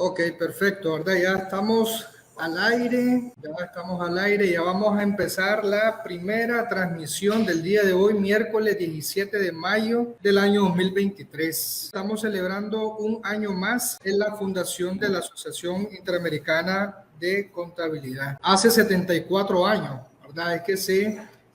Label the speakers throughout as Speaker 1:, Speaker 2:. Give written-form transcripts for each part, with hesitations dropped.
Speaker 1: Ok, perfecto, ¿verdad? Ya vamos a empezar la primera transmisión del día de hoy, miércoles 17 de mayo del año 2023. Estamos celebrando un año más en la fundación de la Asociación Interamericana de Contabilidad. Hace 74 años, ¿verdad? Es que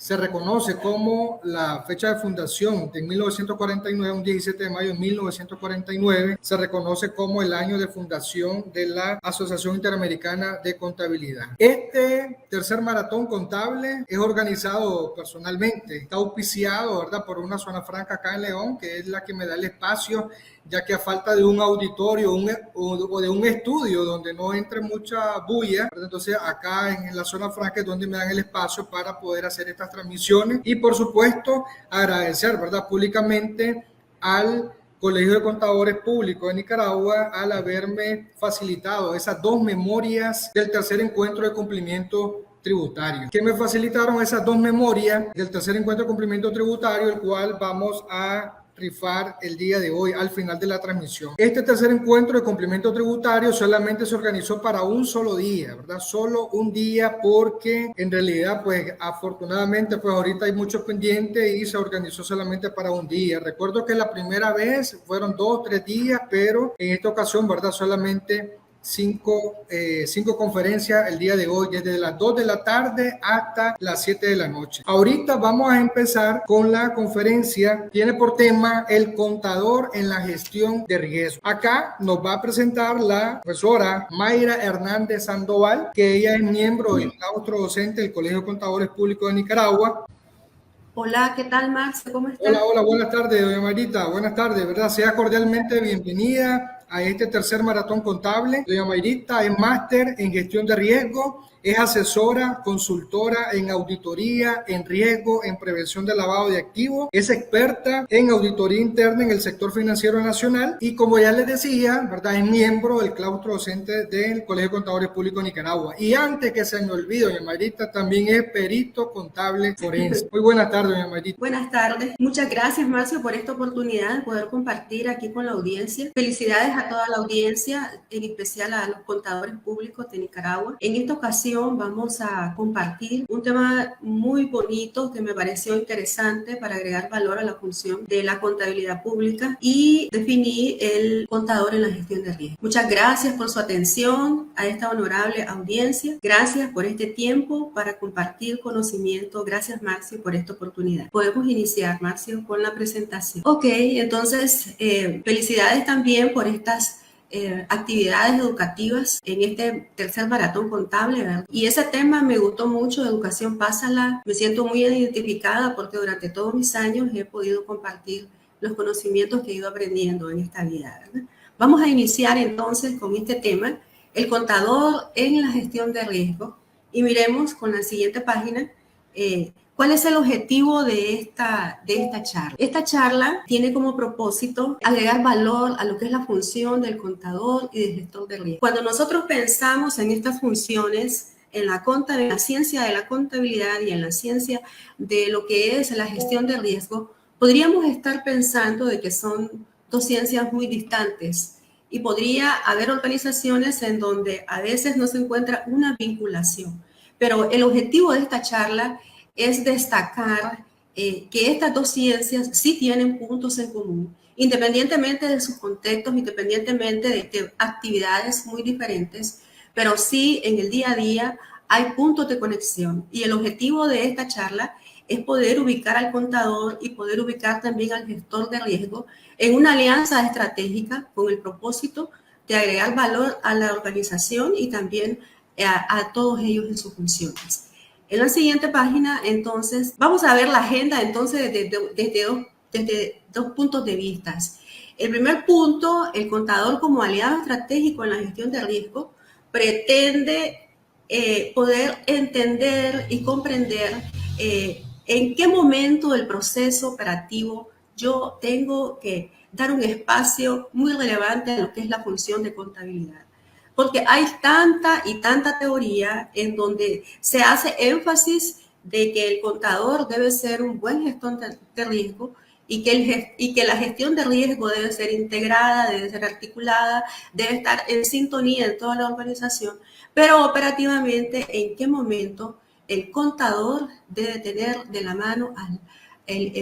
Speaker 1: se reconoce como la fecha de fundación de 1949, un 17 de mayo de 1949, se reconoce como el año de fundación de la Asociación Interamericana de Contabilidad. Este tercer maratón contable es organizado personalmente, está auspiciado, ¿verdad?, por una zona franca acá en León, que es la que me da el espacio, ya que a falta de un auditorio o de un estudio donde no entre mucha bulla, ¿verdad? Entonces acá en la zona franca es donde me dan el espacio para poder hacer estas transmisiones y por supuesto agradecer, ¿verdad?, públicamente al Colegio de Contadores Públicos de Nicaragua al haberme facilitado esas dos memorias del tercer encuentro de cumplimiento tributario. ¿Qué me facilitaron esas dos memorias del tercer encuentro de cumplimiento tributario, el cual vamos a rifar el día de hoy al final de la transmisión? Este tercer encuentro de cumplimiento tributario solamente se organizó para un solo día, ¿verdad? Solo un día, porque en realidad, pues afortunadamente, pues ahorita hay muchos pendientes y se organizó solamente para un día. Recuerdo que la primera vez fueron 2 o 3 días, pero en esta ocasión, ¿verdad?, solamente cinco conferencias el día de hoy, desde las 2 de la tarde hasta las 7 de la noche. Ahorita vamos a empezar con la conferencia, tiene por tema el contador en la gestión de riesgo. Acá nos va a presentar la profesora Mayra Hernández Sandoval, que ella es miembro del claustro docente del Colegio de Contadores Públicos de Nicaragua.
Speaker 2: Hola, ¿qué tal, Max? ¿Cómo estás?
Speaker 1: Hola, buenas tardes, doña Mayrita, buenas tardes, ¿verdad? Sea cordialmente bienvenida a este tercer maratón contable. Doña Mayrita es máster en gestión de riesgo, es asesora, consultora en auditoría, en riesgo, en prevención de lavado de activos, es experta en auditoría interna en el sector financiero nacional y, como ya les decía, ¿verdad?, es miembro del claustro docente del Colegio de Contadores Públicos de Nicaragua. Y antes que se me olvide, doña Mayrita también es perito contable forense. Muy buenas tardes, doña Mayrita.
Speaker 2: Buenas tardes. Muchas gracias, Marcio, por esta oportunidad de poder compartir aquí con la audiencia. Felicidades a toda la audiencia, en especial a los contadores públicos de Nicaragua. En esta ocasión vamos a compartir un tema muy bonito que me pareció interesante para agregar valor a la función de la contabilidad pública y definir el contador en la gestión de riesgo. Muchas gracias por su atención a esta honorable audiencia. Gracias por este tiempo para compartir conocimiento. Gracias, Marcio, por esta oportunidad. Podemos iniciar, Marcio, con la presentación. Ok, entonces, felicidades también por estas actividades educativas en este tercer maratón contable, ¿verdad? Y ese tema me gustó mucho, educación pásala. Me siento muy identificada porque durante todos mis años he podido compartir los conocimientos que he ido aprendiendo en esta vida, ¿verdad? Vamos a iniciar entonces con este tema, el contador en la gestión de riesgo, y miremos con la siguiente página ¿cuál es el objetivo de esta charla? Esta charla tiene como propósito agregar valor a lo que es la función del contador y del gestor de riesgo. Cuando nosotros pensamos en estas funciones, en la ciencia de la contabilidad y en la ciencia de lo que es la gestión de riesgo, podríamos estar pensando de que son dos ciencias muy distantes y podría haber organizaciones en donde a veces no se encuentra una vinculación. Pero el objetivo de esta charla es destacar que estas dos ciencias sí tienen puntos en común, independientemente de sus contextos, independientemente de actividades muy diferentes, pero sí en el día a día hay puntos de conexión. Y el objetivo de esta charla es poder ubicar al contador y poder ubicar también al gestor de riesgo en una alianza estratégica con el propósito de agregar valor a la organización y también a todos ellos en sus funciones. En la siguiente página, entonces, vamos a ver la agenda entonces desde dos puntos de vista. El primer punto, el contador como aliado estratégico en la gestión de riesgo, pretende poder entender y comprender en qué momento del proceso operativo yo tengo que dar un espacio muy relevante a lo que es la función de contabilidad. Porque hay tanta y tanta teoría en donde se hace énfasis de que el contador debe ser un buen gestor de riesgo y que la gestión de riesgo debe ser integrada, debe ser articulada, debe estar en sintonía en toda la organización, pero operativamente, ¿en qué momento el contador debe tener de la mano el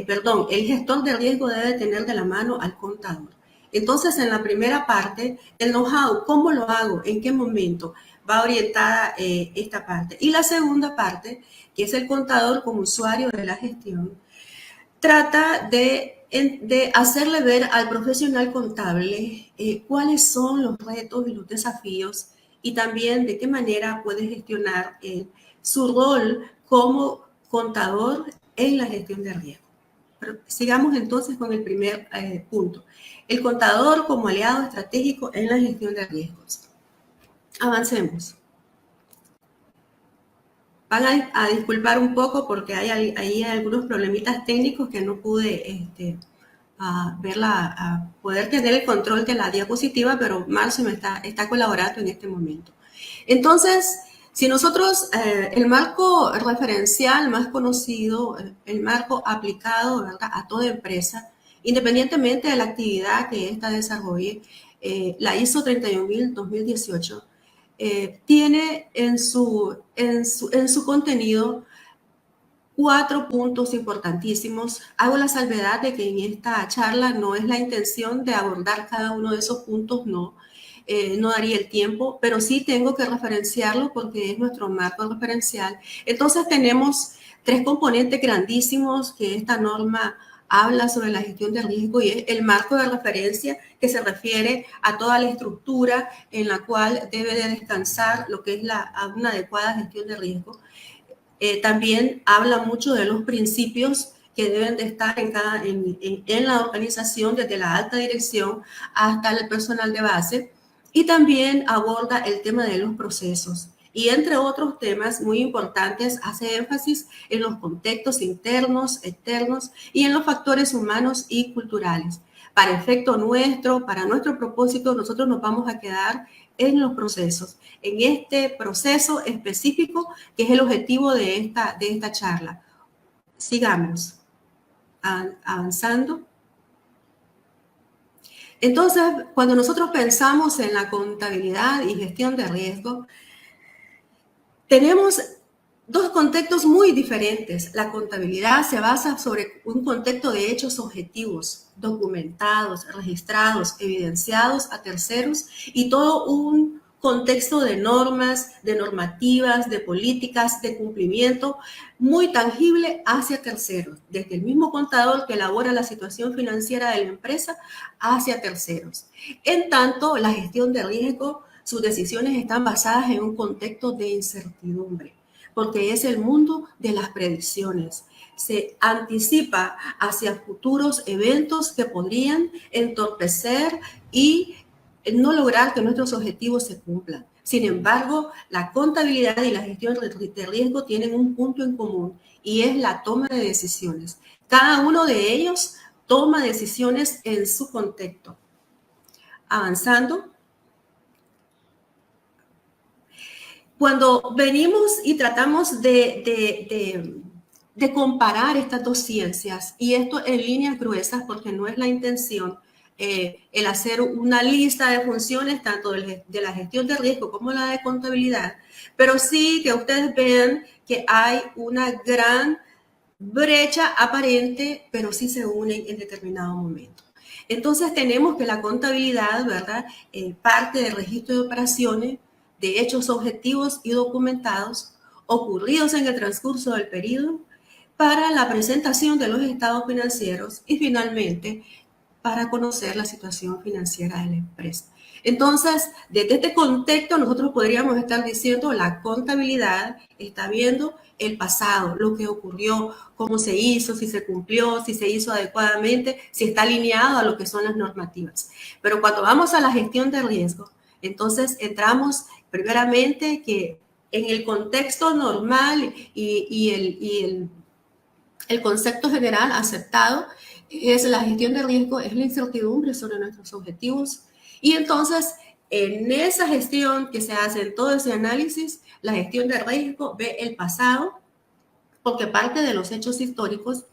Speaker 2: gestor de riesgo debe tener de la mano al contador? Entonces, en la primera parte, el know-how, ¿cómo lo hago? ¿En qué momento? Va orientada esta parte. Y la segunda parte, que es el contador como usuario de la gestión, trata de hacerle ver al profesional contable cuáles son los retos y los desafíos y también de qué manera puede gestionar su rol como contador en la gestión de riesgo. Pero sigamos entonces con el primer punto. El contador como aliado estratégico en la gestión de riesgos. Avancemos. Van a disculpar un poco porque hay algunos problemitas técnicos que no pude poder tener el control de la diapositiva, pero Marcio me está colaborando en este momento. Entonces, si nosotros, el marco referencial más conocido, el marco aplicado, ¿verdad?, a toda empresa, independientemente de la actividad que ésta desarrolle, la ISO 31000-2018, tiene en su contenido 4 puntos importantísimos. Hago la salvedad de que en esta charla no es la intención de abordar cada uno de esos puntos, no daría el tiempo, pero sí tengo que referenciarlo porque es nuestro marco referencial. Entonces tenemos 3 componentes grandísimos que esta norma habla sobre la gestión de riesgo y es el marco de referencia que se refiere a toda la estructura en la cual debe de descansar lo que es una adecuada gestión de riesgo. También habla mucho de los principios que deben de estar en la organización, desde la alta dirección hasta el personal de base, y también aborda el tema de los procesos. Y entre otros temas muy importantes, hace énfasis en los contextos internos, externos y en los factores humanos y culturales. Para efecto nuestro, para nuestro propósito, nosotros nos vamos a quedar en los procesos, en este proceso específico que es el objetivo de esta charla. Sigamos avanzando. Entonces, cuando nosotros pensamos en la contabilidad y gestión de riesgo, tenemos 2 contextos muy diferentes. La contabilidad se basa sobre un contexto de hechos objetivos, documentados, registrados, evidenciados a terceros y todo un contexto de normas, de normativas, de políticas, de cumplimiento muy tangible hacia terceros, desde el mismo contador que elabora la situación financiera de la empresa hacia terceros. En tanto, la gestión de riesgo, sus decisiones están basadas en un contexto de incertidumbre, porque es el mundo de las predicciones. Se anticipa hacia futuros eventos que podrían entorpecer y no lograr que nuestros objetivos se cumplan. Sin embargo, la contabilidad y la gestión de riesgo tienen un punto en común y es la toma de decisiones. Cada uno de ellos toma decisiones en su contexto. Avanzando. Cuando venimos y tratamos de comparar estas 2 ciencias, y esto en líneas gruesas porque no es la intención el hacer una lista de funciones tanto de la gestión de riesgo como la de contabilidad, pero sí que ustedes vean que hay una gran brecha aparente, pero sí se unen en determinado momento. Entonces tenemos que la contabilidad, ¿verdad?, parte del registro de operaciones, de hechos objetivos y documentados ocurridos en el transcurso del periodo para la presentación de los estados financieros y finalmente para conocer la situación financiera de la empresa. Entonces, desde este contexto nosotros podríamos estar diciendo la contabilidad está viendo el pasado, lo que ocurrió, cómo se hizo, si se cumplió, si se hizo adecuadamente, si está alineado a lo que son las normativas. Pero cuando vamos a la gestión de riesgo, entonces entramos primeramente que en el contexto normal y el concepto general aceptado es la gestión de riesgo, es la incertidumbre sobre nuestros objetivos. Y entonces, en esa gestión que se hace, en todo ese análisis, la gestión de riesgo ve el pasado, porque parte de los hechos históricos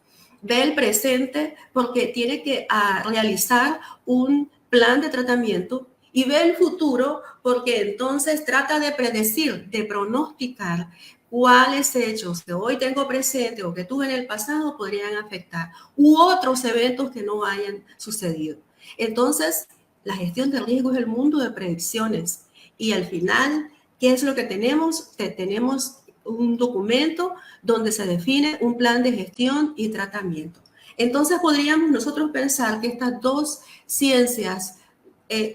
Speaker 2: ve el presente porque tiene que realizar un plan de tratamiento, y ve el futuro porque entonces trata de predecir, de pronosticar cuáles hechos que hoy tengo presente o que tuve en el pasado podrían afectar, u otros eventos que no hayan sucedido. Entonces, la gestión de riesgo es el mundo de predicciones, y al final, ¿qué es lo que tenemos? Tenemos un documento donde se define un plan de gestión y tratamiento. Entonces podríamos nosotros pensar que estas dos ciencias,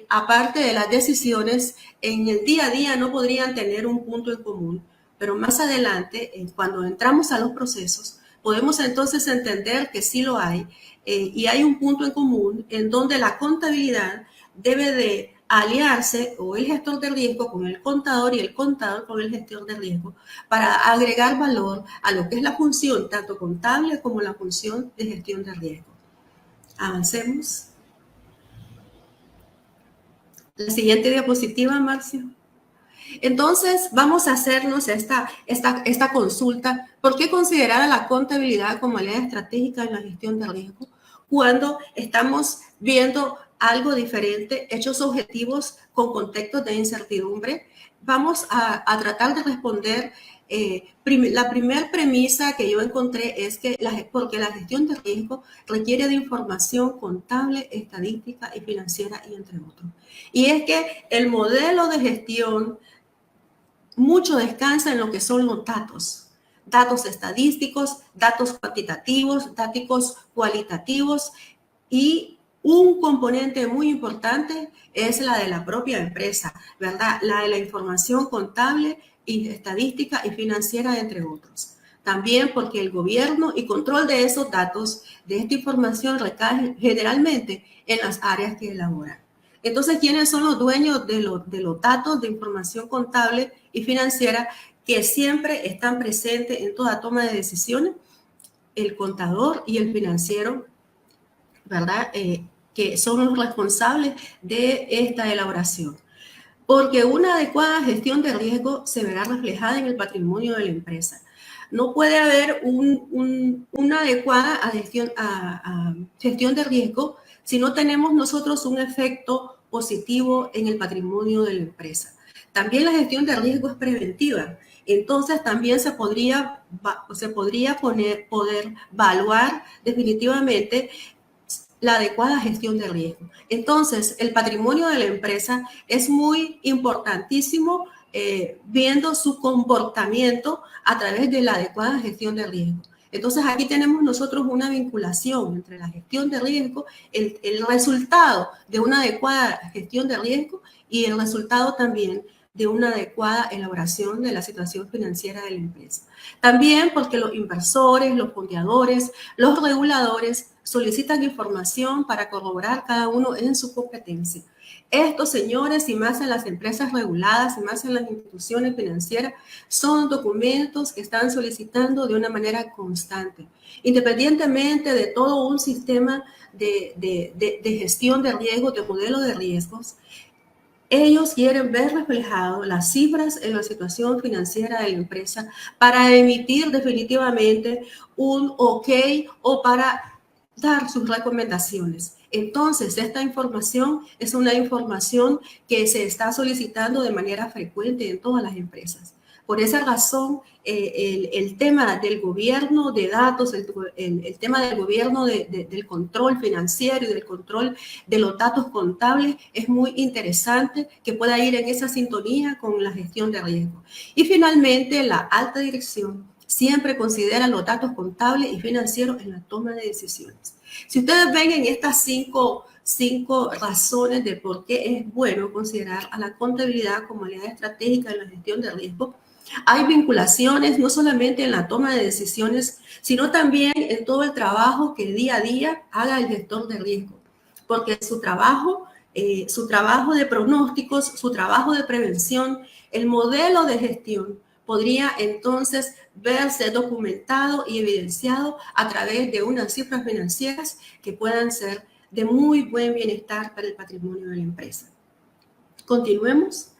Speaker 2: aparte de las decisiones, en el día a día no podrían tener un punto en común, pero más adelante, cuando entramos a los procesos, podemos entonces entender que sí lo hay, y hay un punto en común en donde la contabilidad debe de aliarse, o el gestor de riesgo con el contador y el contador con el gestor de riesgo, para agregar valor a lo que es la función tanto contable como la función de gestión de riesgo. Avancemos. La siguiente diapositiva, Marcio. Entonces, vamos a hacernos esta consulta. ¿Por qué considerar a la contabilidad como aliada estratégica en la gestión de riesgo cuando estamos viendo algo diferente, hechos objetivos con contextos de incertidumbre? Vamos a tratar de responder. La primera premisa que yo encontré es que porque la gestión de riesgo requiere de información contable, estadística y financiera, y entre otros. Y es que el modelo de gestión mucho descansa en lo que son los datos estadísticos, datos cuantitativos, datos cualitativos, y un componente muy importante es la de la propia empresa, ¿verdad? La de la información contable y estadística y financiera, entre otros. También porque el gobierno y control de esos datos, de esta información, recae generalmente en las áreas que elaboran. Entonces, ¿quiénes son los dueños de los datos de información contable y financiera que siempre están presentes en toda toma de decisiones? El contador y el financiero, ¿verdad? Que son los responsables de esta elaboración. Porque una adecuada gestión de riesgo se verá reflejada en el patrimonio de la empresa. No puede haber una adecuada gestión de riesgo si no tenemos nosotros un efecto positivo en el patrimonio de la empresa. También la gestión de riesgo es preventiva. Entonces también se podría poder evaluar definitivamente la adecuada gestión de riesgo. Entonces, el patrimonio de la empresa es muy importantísimo, viendo su comportamiento a través de la adecuada gestión de riesgo. Entonces, aquí tenemos nosotros una vinculación entre la gestión de riesgo, el resultado de una adecuada gestión de riesgo y el resultado también de una adecuada elaboración de la situación financiera de la empresa. También porque los inversores, los fondeadores, los reguladores solicitan información para corroborar cada uno en su competencia. Estos, señores, y más en las empresas reguladas y más en las instituciones financieras, son documentos que están solicitando de una manera constante, independientemente de todo un sistema de gestión de riesgos, de modelo de riesgos. Ellos quieren ver reflejado las cifras en la situación financiera de la empresa para emitir definitivamente un OK o para dar sus recomendaciones. Entonces, esta información es una información que se está solicitando de manera frecuente en todas las empresas. Por esa razón, el tema del gobierno de datos, el tema del gobierno del control financiero y del control de los datos contables es muy interesante, que pueda ir en esa sintonía con la gestión de riesgo. Y finalmente, la alta dirección siempre considera los datos contables y financieros en la toma de decisiones. Si ustedes ven en estas cinco razones de por qué es bueno considerar a la contabilidad como aliada estratégica en la gestión de riesgo, hay vinculaciones no solamente en la toma de decisiones, sino también en todo el trabajo que día a día haga el gestor de riesgo, porque su trabajo de pronósticos, su trabajo de prevención, el modelo de gestión podría entonces verse documentado y evidenciado a través de unas cifras financieras que puedan ser de muy buen bienestar para el patrimonio de la empresa. Continuemos.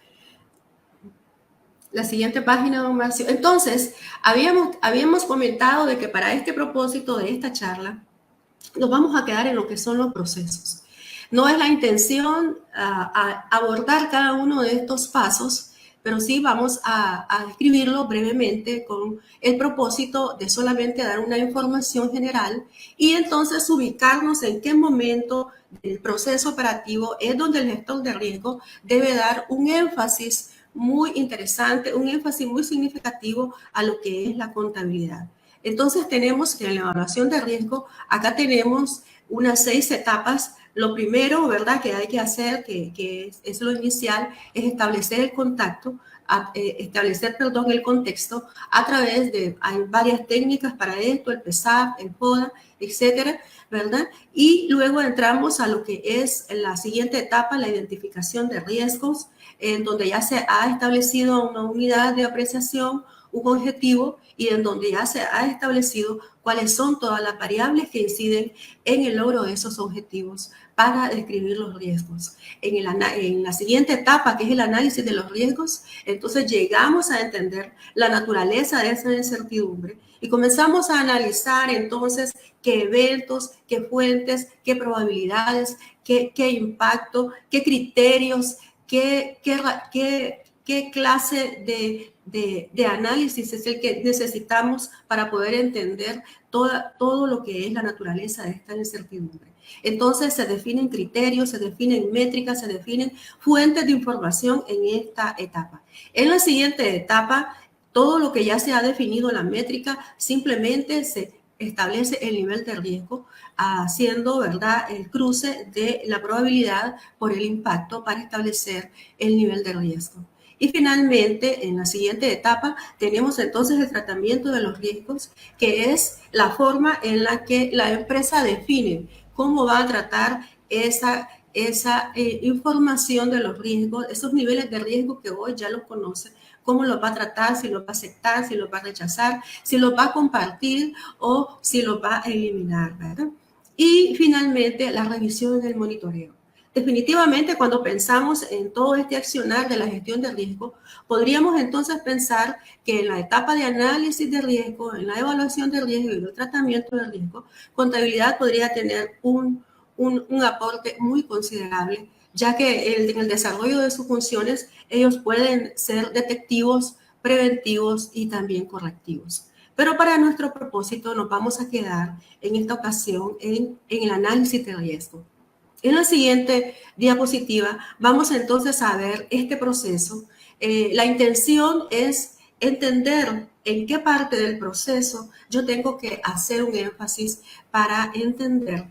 Speaker 2: La siguiente página, don Marcio. Entonces, habíamos comentado de que para este propósito de esta charla, nos vamos a quedar en lo que son los procesos. No es la intención abordar cada uno de estos pasos, pero sí vamos a describirlo brevemente con el propósito de solamente dar una información general y entonces ubicarnos en qué momento del proceso operativo es donde el gestor de riesgo debe dar un énfasis muy interesante, un énfasis muy significativo a lo que es la contabilidad. Entonces tenemos que en la evaluación de riesgo, acá tenemos unas 6 etapas. Lo primero, ¿verdad?, que hay que hacer, que es lo inicial, es establecer el contacto, el contexto a través de, hay varias técnicas para esto, el PESAP, el PODA, etcétera, ¿verdad? Y luego entramos a lo que es la siguiente etapa, la identificación de riesgos, en donde ya se ha establecido una unidad de apreciación, un objetivo y en donde ya se ha establecido cuáles son todas las variables que inciden en el logro de esos objetivos para describir los riesgos. En la siguiente etapa, que es el análisis de los riesgos, entonces llegamos a entender la naturaleza de esa incertidumbre y comenzamos a analizar entonces qué eventos, qué fuentes, qué probabilidades, qué impacto, qué criterios, qué clase de análisis es el que necesitamos para poder entender todo lo que es la naturaleza de esta incertidumbre. Entonces se definen criterios, se definen métricas, se definen fuentes de información en esta etapa. En la siguiente etapa, todo lo que ya se ha definido en la métrica, simplemente se establece el nivel de riesgo, haciendo, ¿verdad?, el cruce de la probabilidad por el impacto para establecer el nivel de riesgo. Y finalmente, en la siguiente etapa, tenemos entonces el tratamiento de los riesgos, que es la forma en la que la empresa define cómo va a tratar esa información de los riesgos, esos niveles de riesgo que hoy ya los conoce, cómo los va a tratar, si los va a aceptar, si los va a rechazar, si los va a compartir o si los va a eliminar, ¿verdad? Y finalmente, la revisión del monitoreo. Definitivamente, cuando pensamos en todo este accionar de la gestión de riesgo, podríamos entonces pensar que en la etapa de análisis de riesgo, en la evaluación de riesgo y el tratamiento de riesgo, contabilidad podría tener un aporte muy considerable, ya que en el desarrollo de sus funciones ellos pueden ser detectivos, preventivos y también correctivos. Pero para nuestro propósito nos vamos a quedar en esta ocasión en el análisis de riesgo. En la siguiente diapositiva vamos entonces a ver este proceso. La intención es entender en qué parte del proceso yo tengo que hacer un énfasis para entender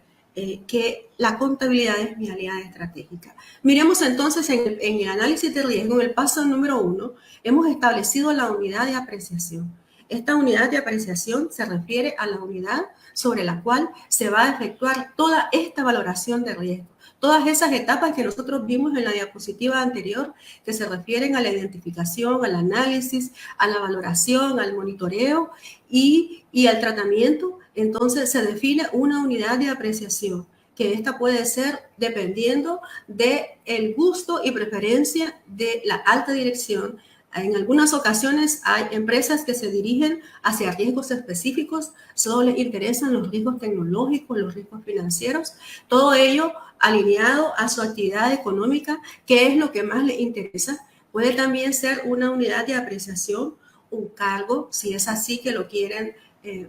Speaker 2: que la contabilidad es mi aliada estratégica. Miremos entonces en el análisis de riesgo, en el paso número 1, hemos establecido la unidad de apreciación. Esta unidad de apreciación se refiere a la unidad sobre la cual se va a efectuar toda esta valoración de riesgo. Todas esas etapas que nosotros vimos en la diapositiva anterior, que se refieren a la identificación, al análisis, a la valoración, al monitoreo y al tratamiento, entonces se define una unidad de apreciación, que esta puede ser dependiendo del gusto y preferencia de la alta dirección. En algunas ocasiones hay empresas que se dirigen hacia riesgos específicos, solo les interesan los riesgos tecnológicos, los riesgos financieros, todo ello alineado a su actividad económica, que es lo que más les interesa. Puede también ser una unidad de apreciación, un cargo, si es así que lo quieren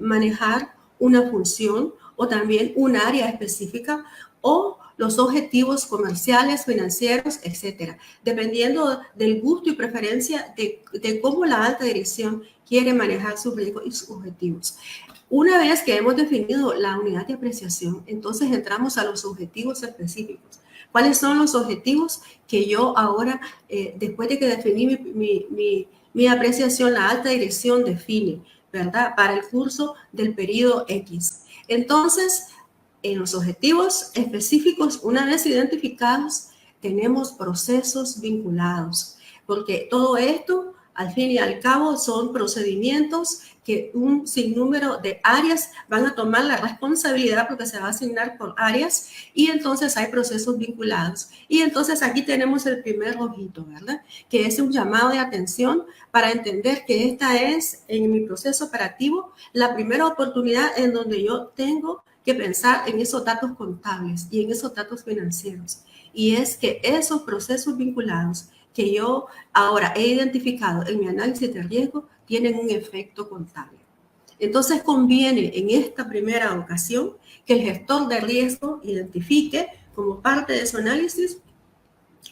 Speaker 2: manejar, una función o también un área específica o los objetivos comerciales, financieros, etcétera, dependiendo del gusto y preferencia de cómo la alta dirección quiere manejar sus riesgos y sus objetivos. Una vez que hemos definido la unidad de apreciación, entonces entramos a los objetivos específicos. ¿Cuáles son los objetivos que yo ahora, después de que definí mi apreciación, la alta dirección define, ¿verdad?, para el curso del periodo X? Entonces, en los objetivos específicos, una vez identificados, tenemos procesos vinculados, porque todo esto Al fin y al cabo son procedimientos que un sinnúmero de áreas van a tomar la responsabilidad porque se va a asignar por áreas y entonces hay procesos vinculados. Y entonces aquí tenemos el primer ojito, ¿verdad? Que es un llamado de atención para entender que esta es, en mi proceso operativo, la primera oportunidad en donde yo tengo que pensar en esos datos contables y en esos datos financieros. Y es que esos procesos vinculados que yo ahora he identificado en mi análisis de riesgo tienen un efecto contable. Entonces conviene en esta primera ocasión que el gestor de riesgo identifique como parte de su análisis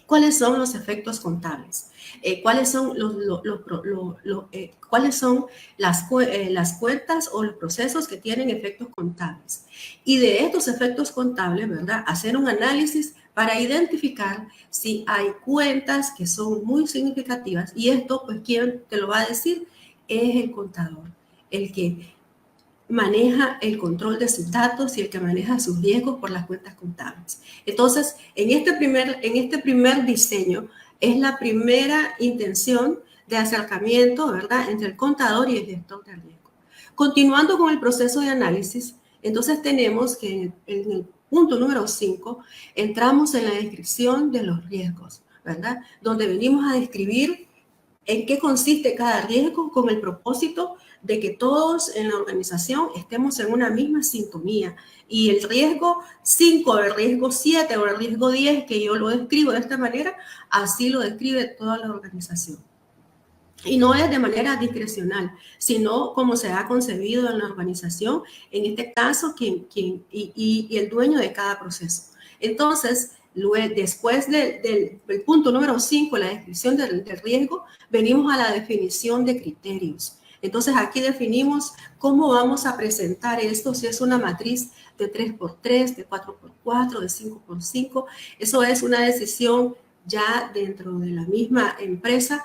Speaker 2: cuáles son los efectos contables, cuáles son cuáles son las cuentas o los procesos que tienen efectos contables. Y de estos efectos contables, ¿verdad? Hacer un análisis para identificar si hay cuentas que son muy significativas. Y esto, pues, ¿quién te lo va a decir? Es el contador, el que maneja el control de sus datos y el que maneja sus riesgos por las cuentas contables. Entonces, en este primer diseño es la primera intención de acercamiento, ¿verdad?, entre el contador y el gestor de riesgo. Continuando con el proceso de análisis, entonces tenemos que en el punto número 5 entramos en la descripción de los riesgos, ¿verdad?, donde venimos a describir en qué consiste cada riesgo con el propósito de que todos en la organización estemos en una misma sintonía. Y el riesgo 5, el riesgo 7 o el riesgo 10, que yo lo describo de esta manera, así lo describe toda la organización. Y no es de manera discrecional, sino como se ha concebido en la organización, en este caso, y el dueño de cada proceso. Entonces, después del punto número 5, la descripción del riesgo, venimos a la definición de criterios. Entonces, aquí definimos cómo vamos a presentar esto, si es una matriz de 3x3, de 4x4, de 5x5. Eso es una decisión ya dentro de la misma empresa,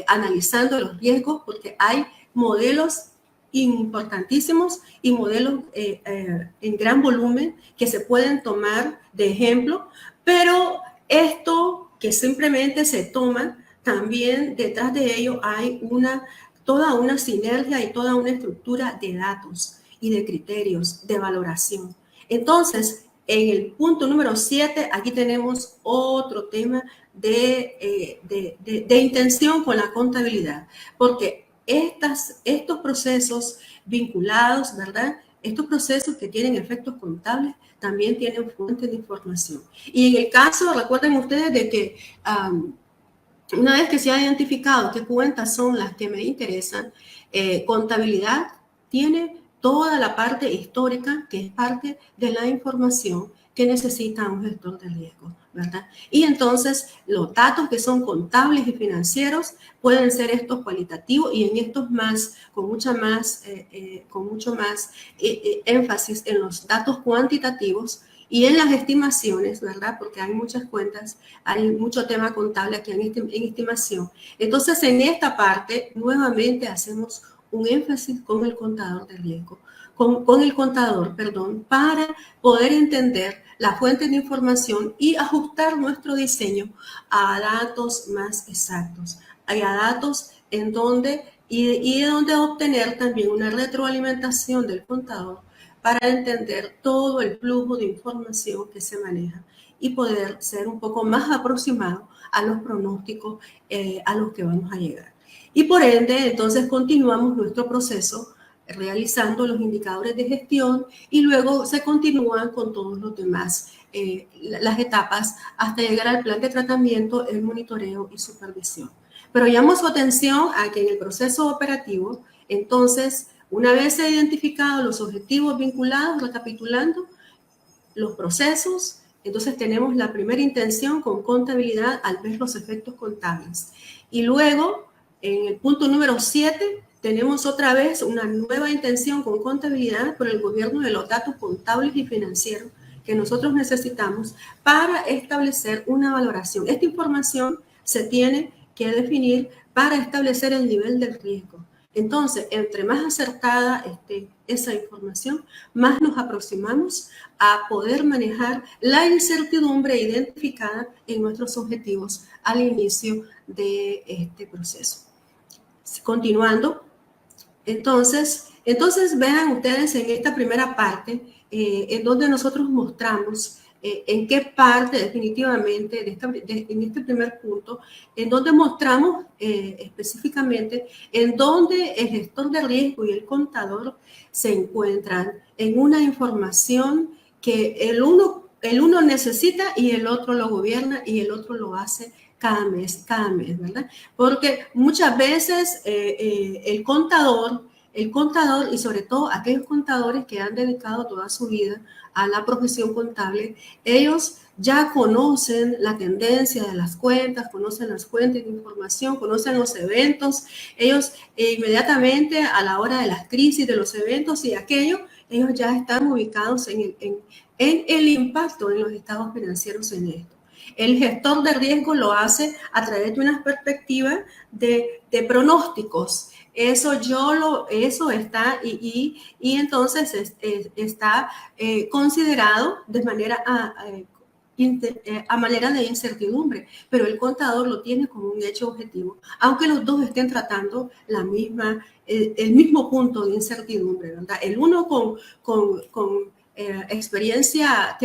Speaker 2: analizando los riesgos, porque hay modelos importantísimos y modelos en gran volumen que se pueden tomar de ejemplo, pero esto que simplemente se toma, también detrás de ello hay toda una sinergia y toda una estructura de datos y de criterios de valoración. Entonces, en el punto número 7, aquí tenemos otro tema de intención con la contabilidad, porque estos procesos vinculados, ¿verdad? Estos procesos que tienen efectos contables también tienen fuentes de información. Y en el caso, recuerden ustedes de que una vez que se ha identificado qué cuentas son las que me interesan, contabilidad tiene toda la parte histórica, que es parte de la información que necesita un gestor de riesgo, ¿verdad? Y entonces los datos que son contables y financieros pueden ser estos cualitativos y en estos más, con mucho más énfasis en los datos cuantitativos y en las estimaciones, ¿verdad? Porque hay muchas cuentas, hay mucho tema contable aquí en estimación. Entonces, en esta parte, nuevamente hacemos un énfasis con el contador de riesgo, con el contador, perdón, para poder entender la fuente de información y ajustar nuestro diseño a datos más exactos, a datos en donde y de donde obtener también una retroalimentación del contador para entender todo el flujo de información que se maneja y poder ser un poco más aproximado a los pronósticos a los que vamos a llegar. Y por ende, entonces continuamos nuestro proceso realizando los indicadores de gestión y luego se continúan con todos los demás, las etapas hasta llegar al plan de tratamiento, el monitoreo y supervisión. Pero llamo su atención a que en el proceso operativo, entonces, una vez se han identificado los objetivos vinculados, recapitulando los procesos, entonces tenemos la primera intención con contabilidad al ver los efectos contables. Y luego, en el punto número 7, tenemos otra vez una nueva intención con contabilidad por el gobierno de los datos contables y financieros que nosotros necesitamos para establecer una valoración. Esta información se tiene que definir para establecer el nivel del riesgo. Entonces, entre más acertada esté esa información, más nos aproximamos a poder manejar la incertidumbre identificada en nuestros objetivos al inicio de este proceso. continuando, entonces vean ustedes en esta primera parte, en donde nosotros mostramos en qué parte definitivamente en este primer punto, en donde mostramos específicamente en donde el gestor de riesgo y el contador se encuentran en una información que el uno necesita y el otro lo gobierna y el otro lo hace cada mes, ¿verdad? Porque muchas veces el contador y sobre todo aquellos contadores que han dedicado toda su vida a la profesión contable, ellos ya conocen la tendencia de las cuentas, conocen las fuentes de información, conocen los eventos, ellos inmediatamente a la hora de las crisis, de los eventos y aquello, ellos ya están ubicados en el impacto en los estados financieros en esto. El gestor de riesgo lo hace a través de una perspectiva de pronósticos. Eso está y entonces está considerado de manera a manera de incertidumbre, pero el contador lo tiene como un hecho objetivo, aunque los dos estén tratando el mismo punto de incertidumbre, ¿verdad? El uno con experiencia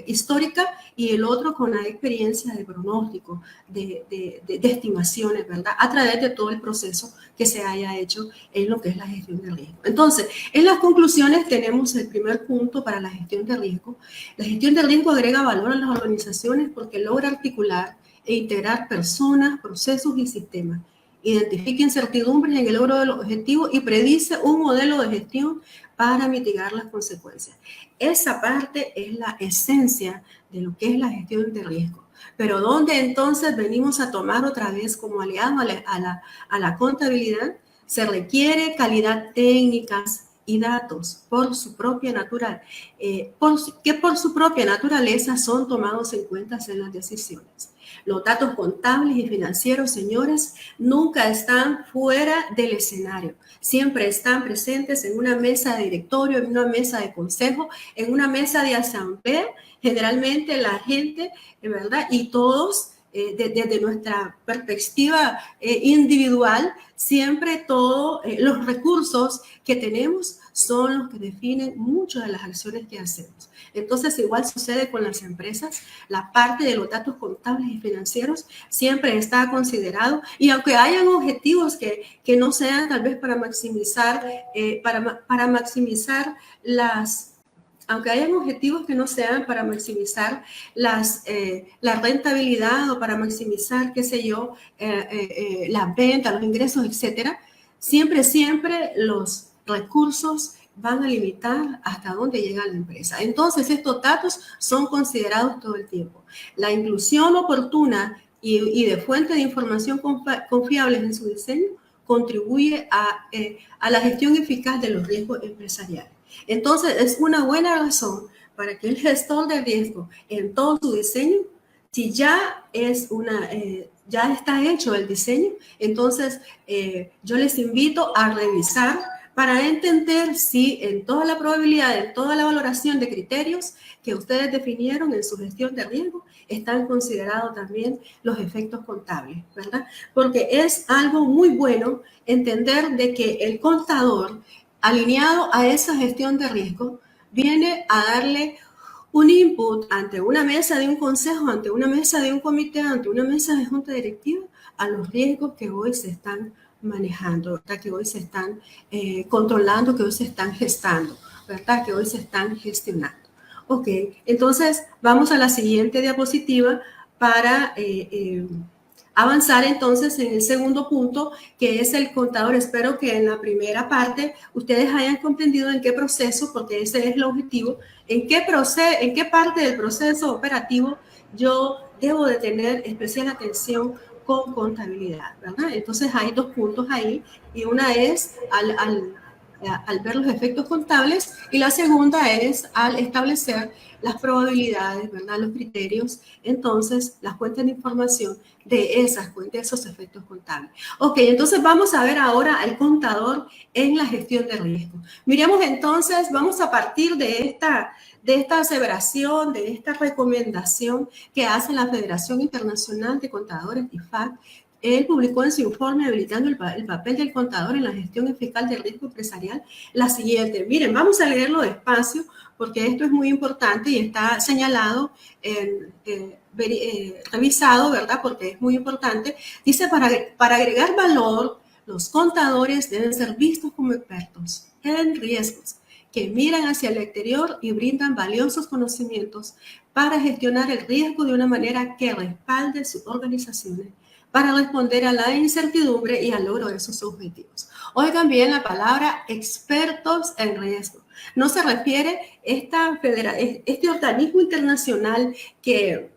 Speaker 2: histórica y el otro con la experiencia de pronóstico, de estimaciones, ¿verdad? A través de todo el proceso que se haya hecho en lo que es la gestión de riesgo. Entonces, en las conclusiones tenemos el primer punto para la gestión de riesgo. La gestión de riesgo agrega valor a las organizaciones porque logra articular e integrar personas, procesos y sistemas. Identifica incertidumbres en el logro de los objetivos y predice un modelo de gestión para mitigar las consecuencias. Esa parte es la esencia de lo que es la gestión de riesgo. Pero ¿dónde entonces venimos a tomar otra vez como aliado a la contabilidad? Se requiere calidad técnicas y datos por su propia naturaleza, que por su propia naturaleza son tomados en cuenta en las decisiones. Los datos contables y financieros, señores, nunca están fuera del escenario. Siempre están presentes en una mesa de directorio, en una mesa de consejo, en una mesa de asamblea. Generalmente la gente, ¿verdad? Y todos, desde nuestra perspectiva individual, siempre todos los recursos que tenemos son los que definen muchas de las acciones que hacemos. Entonces, igual sucede con las empresas. La parte de los datos contables y financieros siempre está considerado y aunque hayan objetivos que no sean tal vez para maximizar, aunque hayan objetivos que no sean para maximizar la rentabilidad o para maximizar, qué sé yo, las ventas, los ingresos, etcétera, siempre los recursos van a limitar hasta dónde llega la empresa. Entonces, estos datos son considerados todo el tiempo. La inclusión oportuna y de fuentes de información confiables en su diseño contribuye a la gestión eficaz de los riesgos empresariales. Entonces, es una buena razón para que el gestor de riesgo en todo su diseño, si ya está hecho el diseño, entonces yo les invito a revisar para entender si en toda la probabilidad, en toda la valoración de criterios que ustedes definieron en su gestión de riesgo, están considerados también los efectos contables, ¿verdad? Porque es algo muy bueno entender de que el contador, alineado a esa gestión de riesgo, viene a darle un input ante una mesa de un consejo, ante una mesa de un comité, ante una mesa de junta directiva, a los riesgos que hoy se están manejando, ¿verdad? Que hoy se están controlando, que hoy se están gestando, ¿verdad? Que hoy se están gestionando. Ok, entonces vamos a la siguiente diapositiva para avanzar entonces en el segundo punto, que es el contador. Espero que en la primera parte ustedes hayan comprendido en qué proceso, porque ese es el objetivo, en qué parte del proceso operativo yo debo de tener especial atención con contabilidad, ¿verdad? Entonces hay dos puntos ahí y una es al ver los efectos contables y la segunda es al establecer las probabilidades, ¿verdad? Los criterios, entonces las fuentes de información de esos efectos contables. Ok, entonces vamos a ver ahora al contador en la gestión de riesgo. Miremos entonces, vamos a partir de esta aseveración, de esta recomendación que hace la Federación Internacional de Contadores, IFAC, él publicó en su informe habilitando el papel del contador en la gestión fiscal del riesgo empresarial la siguiente. Miren, vamos a leerlo despacio porque esto es muy importante y está señalado, revisado, ¿verdad? Porque es muy importante. Dice, para agregar valor, los contadores deben ser vistos como expertos en riesgos que miran hacia el exterior y brindan valiosos conocimientos para gestionar el riesgo de una manera que respalde sus organizaciones para responder a la incertidumbre y al logro de sus objetivos. Oigan bien la palabra expertos en riesgo. No se refiere este organismo internacional que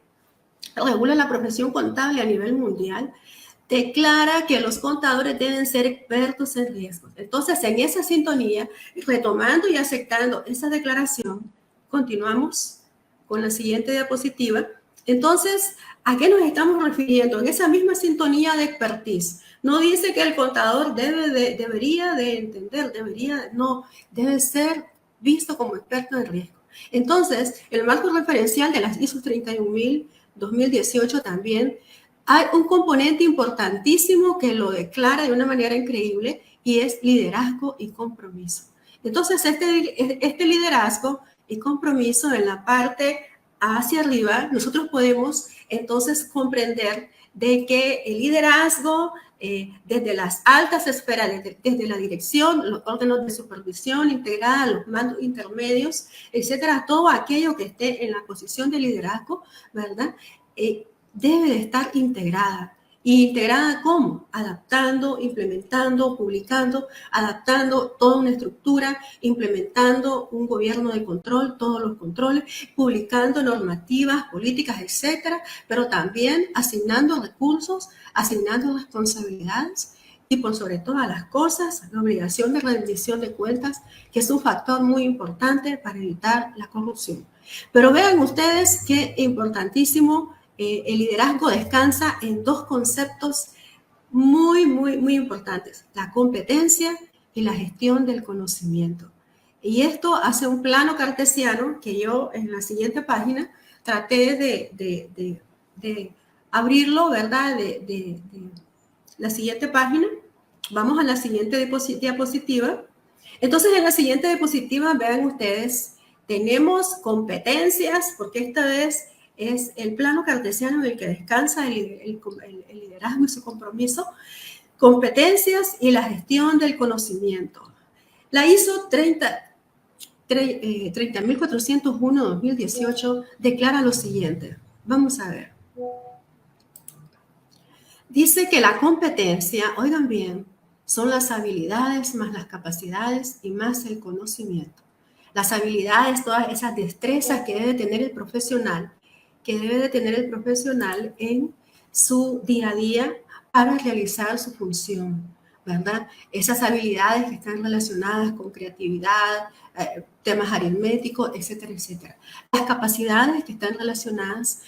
Speaker 2: regula la profesión contable a nivel mundial, declara que los contadores deben ser expertos en riesgos. Entonces, en esa sintonía, retomando y aceptando esa declaración, continuamos con la siguiente diapositiva. Entonces, ¿a qué nos estamos refiriendo? En esa misma sintonía de expertise. No dice que el contador debería de entender, debe ser visto como experto en riesgo. Entonces, el marco referencial de las ISO 31000 2018 también hay un componente importantísimo que lo declara de una manera increíble y es liderazgo y compromiso. Entonces, este liderazgo y compromiso en la parte hacia arriba, nosotros podemos entonces comprender de que el liderazgo desde las altas esferas, desde la dirección, los órganos de supervisión integrada, los mandos intermedios, etcétera, todo aquello que esté en la posición de liderazgo, ¿verdad? Debe de estar integrada. ¿Y integrada cómo? Adaptando, implementando, publicando, adaptando toda una estructura, implementando un gobierno de control, todos los controles, publicando normativas, políticas, etcétera, pero también asignando recursos, asignando responsabilidades y por sobre todas las cosas, la obligación de rendición de cuentas, que es un factor muy importante para evitar la corrupción. Pero vean ustedes qué importantísimo. El liderazgo descansa en dos conceptos muy, muy, muy importantes: la competencia y la gestión del conocimiento. Y esto hace un plano cartesiano que yo en la siguiente página traté de abrirlo, ¿verdad? De la siguiente página. Vamos a la siguiente diapositiva. Entonces, en la siguiente diapositiva, vean ustedes, tenemos competencias, porque esta vez es el plano cartesiano en el que descansa el liderazgo y su compromiso, competencias y la gestión del conocimiento. La ISO 30401-2018 declara lo siguiente. Vamos a ver. Dice que la competencia, oigan bien, son las habilidades más las capacidades y más el conocimiento. Las habilidades, todas esas destrezas que debe tener el profesional, en su día a día para realizar su función, ¿verdad? Esas habilidades que están relacionadas con creatividad, temas aritméticos, etcétera, etcétera. Las capacidades que están relacionadas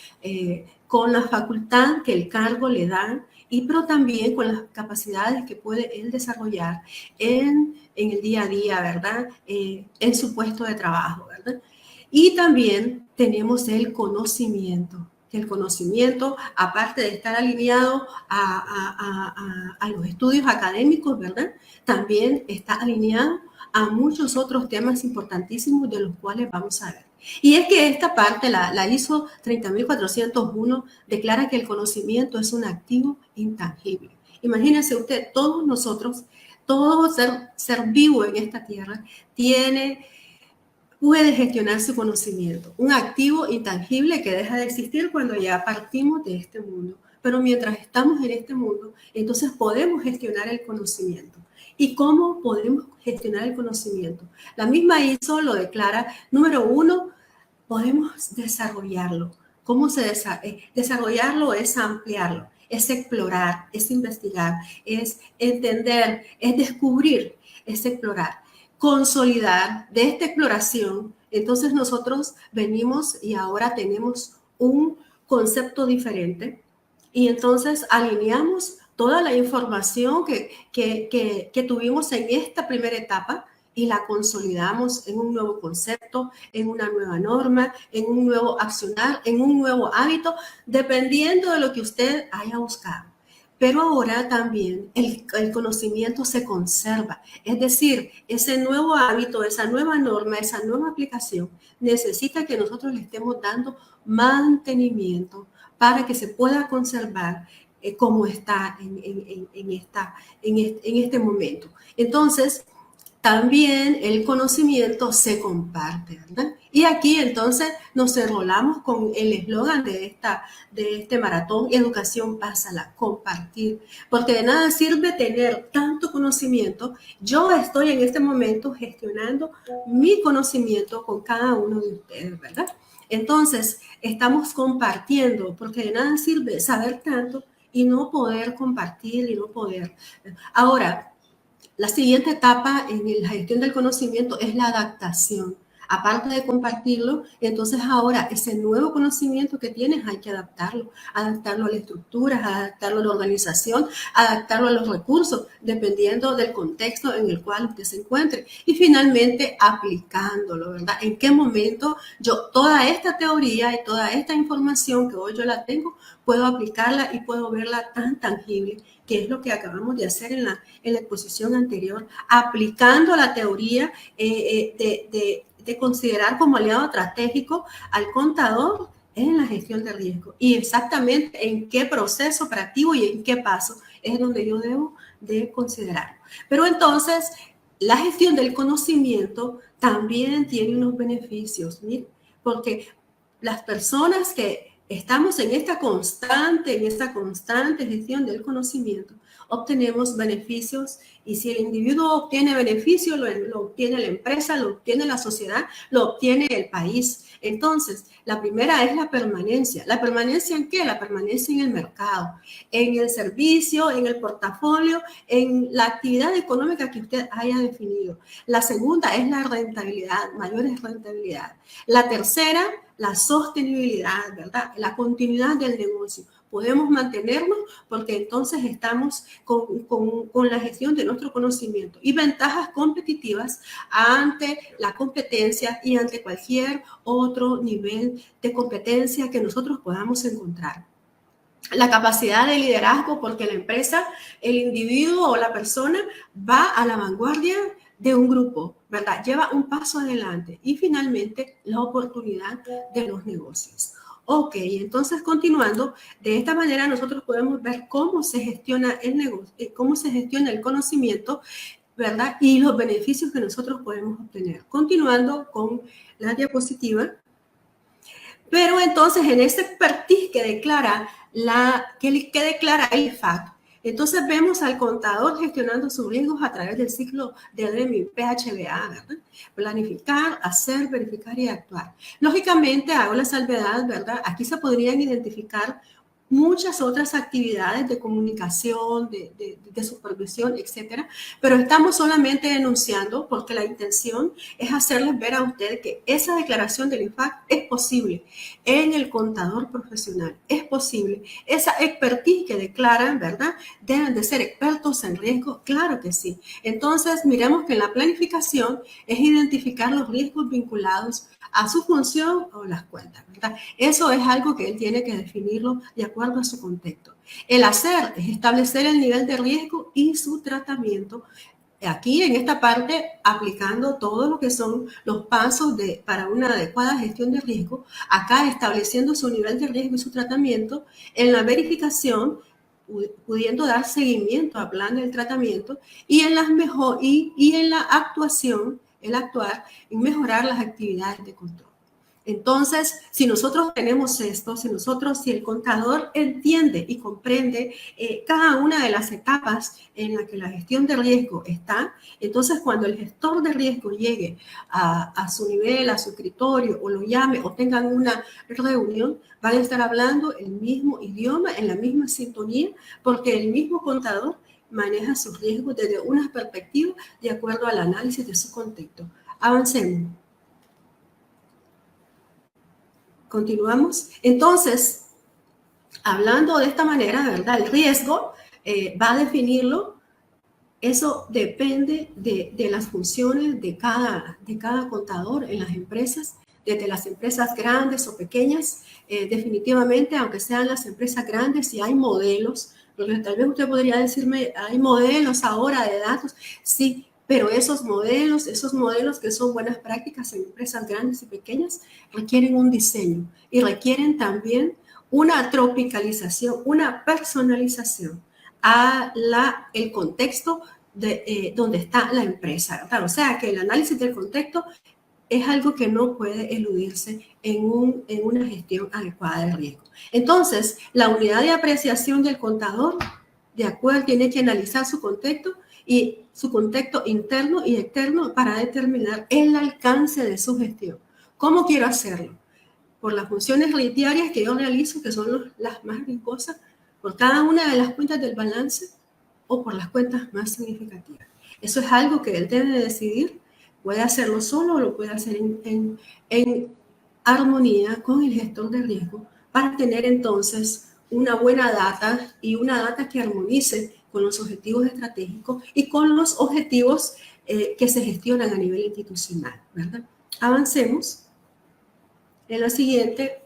Speaker 2: con la facultad que el cargo le da, pero también con las capacidades que puede él desarrollar en el día a día, ¿verdad? En su puesto de trabajo, ¿verdad? Y también tenemos el conocimiento. El conocimiento, aparte de estar alineado a los estudios académicos, ¿verdad? También está alineado a muchos otros temas importantísimos de los cuales vamos a ver. Y es que esta parte, la ISO 30401, declara que el conocimiento es un activo intangible. Imagínense usted, todos nosotros, todo ser vivo en esta tierra puede gestionar su conocimiento, un activo intangible que deja de existir cuando ya partimos de este mundo. Pero mientras estamos en este mundo, entonces podemos gestionar el conocimiento. ¿Y cómo podemos gestionar el conocimiento? La misma ISO lo declara. Número 1, podemos desarrollarlo. ¿Cómo se desarrollarlo? Es ampliarlo, es explorar, es investigar, es entender, es descubrir, es explorar. Consolidar de esta exploración. Entonces nosotros venimos y ahora tenemos un concepto diferente y entonces alineamos toda la información que tuvimos en esta primera etapa y la consolidamos en un nuevo concepto, en una nueva norma, en un nuevo accionar, en un nuevo hábito, dependiendo de lo que usted haya buscado. Pero ahora también el conocimiento se conserva. Es decir, ese nuevo hábito, esa nueva norma, esa nueva aplicación necesita que nosotros le estemos dando mantenimiento para que se pueda conservar como está en este momento. Entonces, también el conocimiento se comparte, ¿verdad? Y aquí entonces nos enrolamos con el eslogan de este maratón: educación, pásala, compartir. Porque de nada sirve tener tanto conocimiento. Yo estoy en este momento gestionando mi conocimiento con cada uno de ustedes, ¿verdad? Entonces, estamos compartiendo, porque de nada sirve saber tanto y no poder compartir y no poder. Ahora, la siguiente etapa en la gestión del conocimiento es la adaptación. Aparte de compartirlo, entonces ahora ese nuevo conocimiento que tienes hay que adaptarlo a la estructura, adaptarlo a la organización, adaptarlo a los recursos, dependiendo del contexto en el cual usted se encuentre. Y finalmente, aplicándolo, ¿verdad? ¿En qué momento yo toda esta teoría y toda esta información que hoy yo la tengo, puedo aplicarla y puedo verla tan tangible, que es lo que acabamos de hacer en la exposición anterior, aplicando la teoría de considerar como aliado estratégico al contador en la gestión de riesgo y exactamente en qué proceso operativo y en qué paso es donde yo debo de considerarlo. Pero entonces, la gestión del conocimiento también tiene unos beneficios, ¿sí? Porque las personas que estamos en esta constante gestión del conocimiento, obtenemos beneficios, y si el individuo obtiene beneficio, lo obtiene la empresa, lo obtiene la sociedad, lo obtiene el país. Entonces, la primera es la permanencia. ¿La permanencia en qué? La permanencia en el mercado, en el servicio, en el portafolio, en la actividad económica que usted haya definido. La segunda es la rentabilidad, mayores rentabilidad. La tercera, la sostenibilidad, ¿verdad? La continuidad del negocio. Podemos mantenernos porque entonces estamos con la gestión de nuestro conocimiento y ventajas competitivas ante la competencia y ante cualquier otro nivel de competencia que nosotros podamos encontrar. La capacidad de liderazgo, porque la empresa, el individuo o la persona va a la vanguardia de un grupo, ¿verdad? Lleva un paso adelante. Y finalmente, la oportunidad de los negocios. Ok, entonces continuando, de esta manera nosotros podemos ver cómo se gestiona el negocio, cómo se gestiona el conocimiento, ¿verdad? Y los beneficios que nosotros podemos obtener. Continuando con la diapositiva. Pero entonces en ese expertise que declara el IFAC, entonces vemos al contador gestionando sus riesgos a través del ciclo de DREMI, PHBA, ¿verdad? Planificar, hacer, verificar y actuar. Lógicamente, hago la salvedad, ¿verdad? Aquí se podrían identificar muchas otras actividades de comunicación, de supervisión, etcétera, pero estamos solamente denunciando porque la intención es hacerles ver a usted que esa declaración del IFAC es posible en el contador profesional, es posible. Esa expertise que declaran, ¿verdad? Deben de ser expertos en riesgo, claro que sí. Entonces, miremos que en la planificación es identificar los riesgos vinculados a su función o las cuentas, ¿verdad? Eso es algo que él tiene que definirlo de acuerdo a su contexto. El hacer es establecer el nivel de riesgo y su tratamiento. Aquí en esta parte, aplicando todo lo que son los pasos para una adecuada gestión de riesgo, acá estableciendo su nivel de riesgo y su tratamiento, en la verificación, pudiendo dar seguimiento al plan del tratamiento y en la actuación, el actuar y mejorar las actividades de control. Entonces, si nosotros tenemos esto, si el contador entiende y comprende cada una de las etapas en las que la gestión de riesgo está, entonces cuando el gestor de riesgo llegue a su nivel, a su escritorio, o lo llame, o tengan una reunión, van a estar hablando el mismo idioma, en la misma sintonía, porque el mismo contador maneja sus riesgos desde una perspectiva de acuerdo al análisis de su contexto. Avancemos. Continuamos. Entonces, hablando de esta manera, ¿verdad? El riesgo va a definirlo. Eso depende de las funciones de cada contador en las empresas, desde las empresas grandes o pequeñas. Definitivamente, aunque sean las empresas grandes, si hay modelos, porque tal vez usted podría decirme, hay modelos ahora de datos, sí, pero esos modelos que son buenas prácticas en empresas grandes y pequeñas, requieren un diseño y requieren también una tropicalización, una personalización a el contexto de donde está la empresa. Claro, o sea, que el análisis del contexto es algo que no puede eludirse en una gestión adecuada de riesgo. Entonces, la unidad de apreciación del contador, de acuerdo, tiene que analizar su contexto interno y externo para determinar el alcance de su gestión. ¿Cómo quiero hacerlo? Por las funciones diarias que yo realizo, que son las más riesgosas, por cada una de las cuentas del balance o por las cuentas más significativas. Eso es algo que él debe decidir. Puede hacerlo solo o lo puede hacer en armonía con el gestor de riesgo para tener entonces una buena data y una data que armonice con los objetivos estratégicos y con los objetivos que se gestionan a nivel institucional, ¿verdad? Avancemos en la siguiente.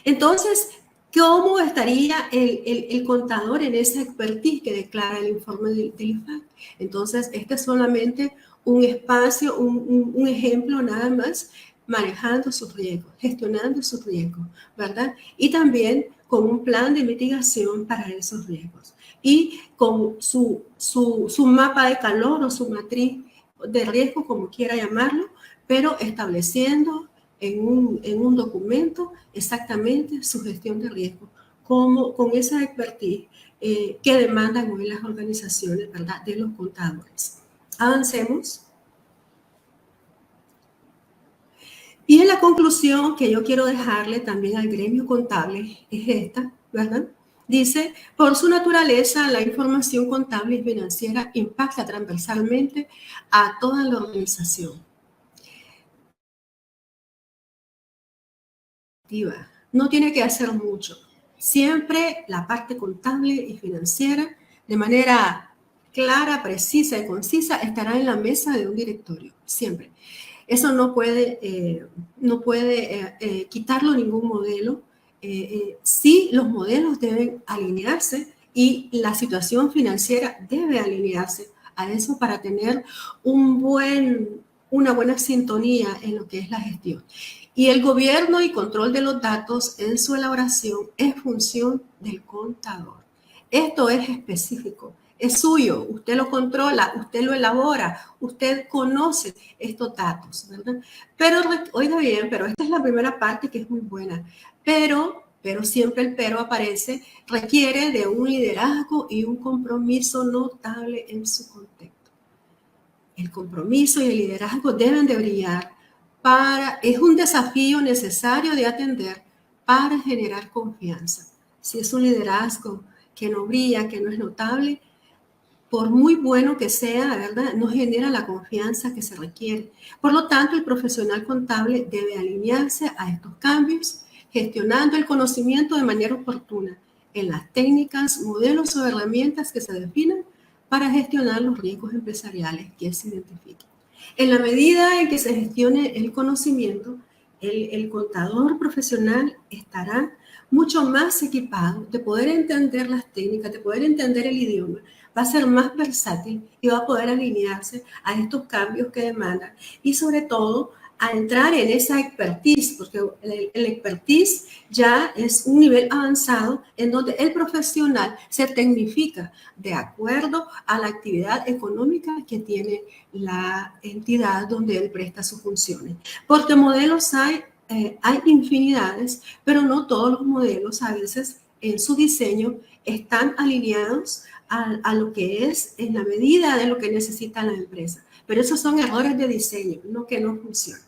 Speaker 2: Entonces, ¿cómo estaría el contador en esa expertise que declara el informe del IFAC? Entonces, este es solamente un espacio, un ejemplo nada más, manejando sus riesgos, gestionando sus riesgos, ¿verdad? Y también con un plan de mitigación para esos riesgos. Y con su mapa de calor o su matriz de riesgo, como quiera llamarlo, pero estableciendo en un documento exactamente su gestión de riesgo, como con esa expertise que demandan hoy las organizaciones, ¿verdad?, de los contadores. Avancemos. Y en la conclusión que yo quiero dejarle también al gremio contable es esta, ¿verdad? Dice, por su naturaleza, la información contable y financiera impacta transversalmente a toda la organización. No tiene que hacer mucho. Siempre la parte contable y financiera, de manera clara, precisa y concisa, estará en la mesa de un directorio, siempre. Eso no puede quitarlo ningún modelo. Sí, los modelos deben alinearse y la situación financiera debe alinearse a eso para tener una buena sintonía en lo que es la gestión. Y el gobierno y control de los datos en su elaboración es función del contador. Esto es específico, es suyo, usted lo controla, usted lo elabora, usted conoce estos datos, ¿verdad? Pero, oiga bien, pero esta es la primera parte que es muy buena, pero siempre el pero aparece, requiere de un liderazgo y un compromiso notable en su contexto. El compromiso y el liderazgo deben de brillar. Es un desafío necesario de atender para generar confianza. Si es un liderazgo que no brilla, que no es notable, por muy bueno que sea, ¿verdad?, no genera la confianza que se requiere. Por lo tanto, el profesional contable debe alinearse a estos cambios, gestionando el conocimiento de manera oportuna en las técnicas, modelos o herramientas que se definan para gestionar los riesgos empresariales que se identifiquen. En la medida en que se gestione el conocimiento, el contador profesional estará mucho más equipado de poder entender las técnicas, de poder entender el idioma, va a ser más versátil y va a poder alinearse a estos cambios que demandan y sobre todo a entrar en esa expertise, porque el expertise ya es un nivel avanzado en donde el profesional se tecnifica de acuerdo a la actividad económica que tiene la entidad donde él presta sus funciones. Porque modelos hay infinidades, pero no todos los modelos a veces en su diseño están alineados a lo que es en la medida de lo que necesita la empresa. Pero esos son errores de diseño, no que no funcionan.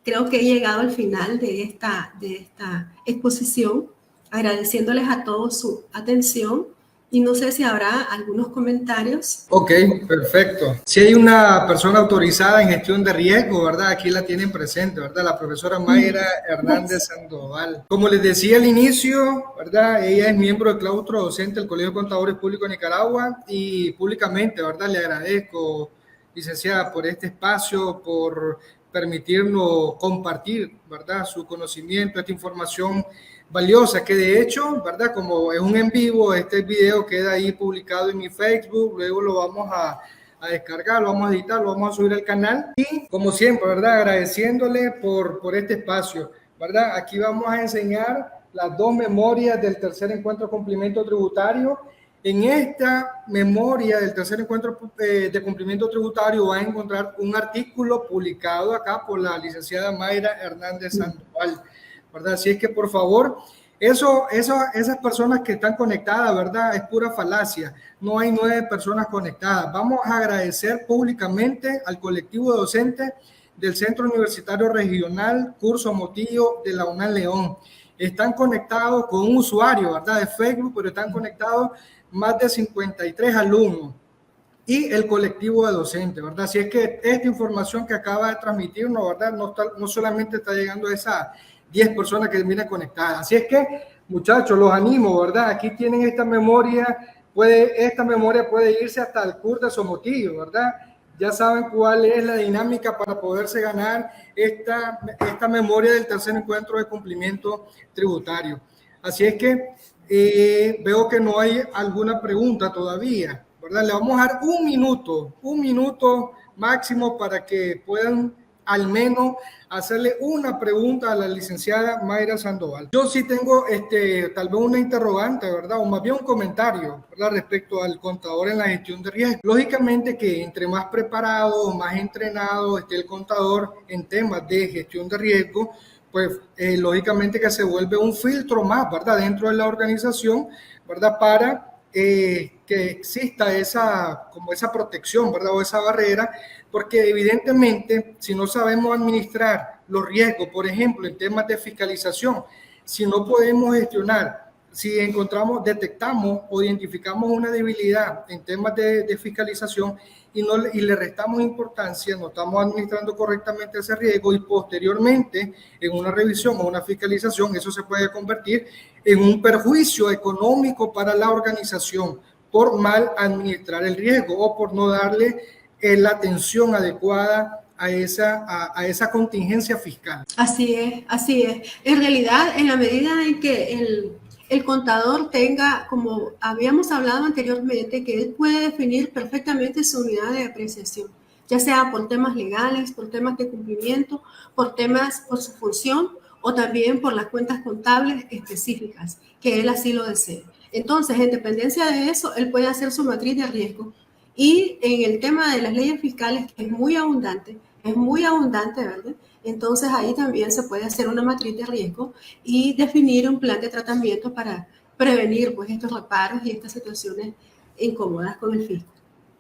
Speaker 2: Creo que he llegado al final de esta exposición, agradeciéndoles a todos su atención y no sé si habrá algunos comentarios.
Speaker 1: Ok, perfecto. Si hay una persona autorizada en gestión de riesgo, ¿verdad? Aquí la tienen presente, ¿verdad? La profesora Mayra Hernández Sandoval. Como les decía al inicio, ¿verdad? Ella es miembro del claustro docente del Colegio de Contadores Públicos de Nicaragua y públicamente, ¿verdad? Le agradezco, licenciada, por este espacio, por permitirnos compartir, ¿verdad?, su conocimiento, esta información valiosa, que de hecho, ¿verdad?, como es un en vivo, este video queda ahí publicado en mi Facebook, luego lo vamos a descargar, lo vamos a editar, lo vamos a subir al canal y como siempre, ¿verdad?, agradeciéndole por este espacio, ¿verdad? Aquí vamos a enseñar las dos memorias del tercer encuentro de cumplimiento tributario. En esta memoria del tercer encuentro de cumplimiento tributario va a encontrar un artículo publicado acá por la licenciada Mayra Hernández Sandoval, ¿verdad? Así es que por favor, esas personas que están conectadas, ¿verdad?, es pura falacia. No hay 9 personas conectadas. Vamos a agradecer públicamente al colectivo docente del Centro Universitario Regional Curso Motillo de la UNAM León. Están conectados con un usuario, ¿verdad?, de Facebook, pero están conectados más de 53 alumnos y el colectivo de docentes, ¿verdad? Así es que esta información que acaba de transmitirnos, ¿verdad?, no solamente está llegando a esas 10 personas que vienen conectadas. Así es que, muchachos, los animo, ¿verdad? Aquí tienen esta memoria, esta memoria puede irse hasta el curso de Somotillo, ¿verdad? Ya saben cuál es la dinámica para poderse ganar esta memoria del tercer encuentro de cumplimiento tributario. Así es que veo que no hay alguna pregunta todavía, ¿verdad? Le vamos a dar un minuto máximo para que puedan al menos hacerle una pregunta a la licenciada Mayra Sandoval. Yo sí tengo tal vez una interrogante, ¿verdad? O más bien un comentario, ¿verdad?, respecto al contador en la gestión de riesgo. Lógicamente que entre más preparado, más entrenado esté el contador en temas de gestión de riesgo, pues lógicamente que se vuelve un filtro más, ¿verdad?, dentro de la organización, ¿verdad?, para que exista esa protección, ¿verdad?, o esa barrera, porque evidentemente si no sabemos administrar los riesgos, por ejemplo, en temas de fiscalización, si no podemos gestionar, si detectamos o identificamos una debilidad en temas de fiscalización y le restamos importancia, no estamos administrando correctamente ese riesgo y posteriormente en una revisión o una fiscalización, eso se puede convertir en un perjuicio económico para la organización por mal administrar el riesgo o por no darle la atención adecuada a esa contingencia fiscal.
Speaker 2: Así es, así es. En realidad, en la medida en que el contador tenga, como habíamos hablado anteriormente, que él puede definir perfectamente su unidad de apreciación, ya sea por temas legales, por temas de cumplimiento, por su función o también por las cuentas contables específicas, que él así lo desee. Entonces, en dependencia de eso, él puede hacer su matriz de riesgo. Y en el tema de las leyes fiscales, que es muy abundante, ¿verdad? Entonces ahí también se puede hacer una matriz de riesgo y definir un plan de tratamiento para prevenir pues estos reparos y estas situaciones incómodas con el fisco.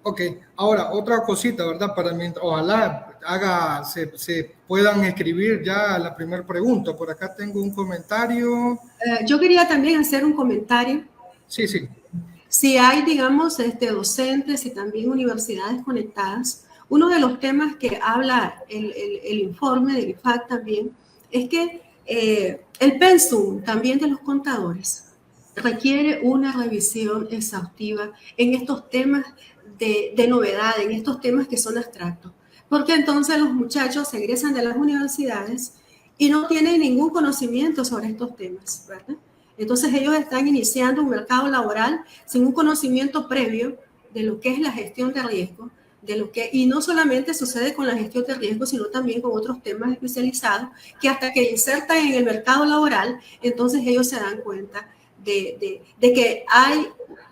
Speaker 1: Ok, ahora otra cosita, ¿verdad? Ojalá se puedan escribir ya la primera pregunta. Por acá tengo un comentario.
Speaker 2: Yo quería también hacer un comentario.
Speaker 1: Sí, sí.
Speaker 2: Si hay, digamos, docentes y también universidades conectadas, uno de los temas que habla el informe del IFAC también es que el pensum también de los contadores requiere una revisión exhaustiva en estos temas de novedad, en estos temas que son abstractos, porque entonces los muchachos egresan de las universidades y no tienen ningún conocimiento sobre estos temas, ¿verdad? Entonces ellos están iniciando un mercado laboral sin un conocimiento previo de lo que es la gestión de riesgo, y no solamente sucede con la gestión de riesgo, sino también con otros temas especializados que hasta que insertan en el mercado laboral, entonces ellos se dan cuenta de que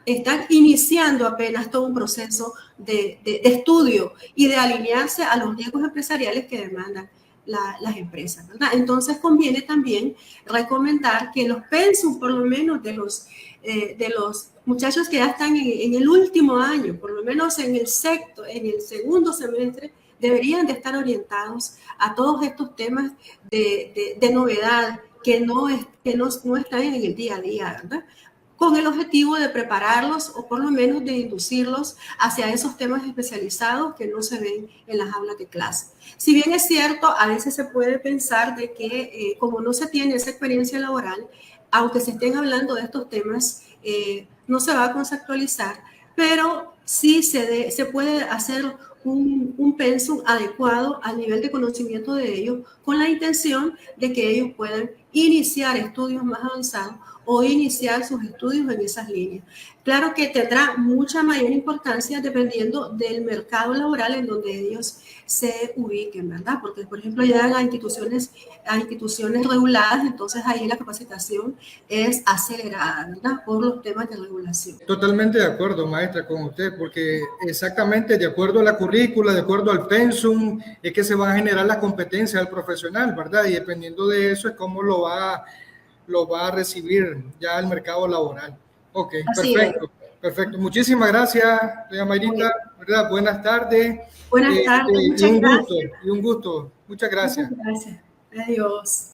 Speaker 2: están iniciando apenas todo un proceso de estudio y de alinearse a los riesgos empresariales que demandan las empresas, ¿verdad? Entonces conviene también recomendar que los pensum, por lo menos de los muchachos que ya están en el último año, por lo menos en el segundo semestre, deberían de estar orientados a todos estos temas de novedad que no están en el día a día, ¿verdad?, con el objetivo de prepararlos o por lo menos de inducirlos hacia esos temas especializados que no se ven en las aulas de clase. Si bien es cierto, a veces se puede pensar de que como no se tiene esa experiencia laboral, aunque se estén hablando de estos temas, no se va a conceptualizar, pero sí se puede hacer un pensum adecuado al nivel de conocimiento de ellos, con la intención de que ellos puedan iniciar estudios más avanzados o iniciar sus estudios en esas líneas. Claro que tendrá mucha mayor importancia dependiendo del mercado laboral en donde ellos se ubiquen, ¿verdad? Porque, por ejemplo, llegan a instituciones reguladas, entonces ahí la capacitación es acelerada, ¿verdad? Por los temas de regulación.
Speaker 1: Totalmente de acuerdo, maestra, con usted, porque exactamente de acuerdo a la currícula, de acuerdo al pensum, es que se van a generar las competencias del profesional, ¿verdad? Y dependiendo de eso es cómo lo va a recibir ya el mercado laboral. Ok,
Speaker 2: Así
Speaker 1: perfecto,
Speaker 2: es.
Speaker 1: perfecto. Muchísimas gracias, doña Mayrita, ¿verdad? Buenas tardes.
Speaker 2: Buenas tardes,
Speaker 1: Y
Speaker 2: muchas
Speaker 1: un gusto,
Speaker 2: gracias.
Speaker 1: y un gusto. Muchas gracias.
Speaker 2: Muchas gracias. Adiós.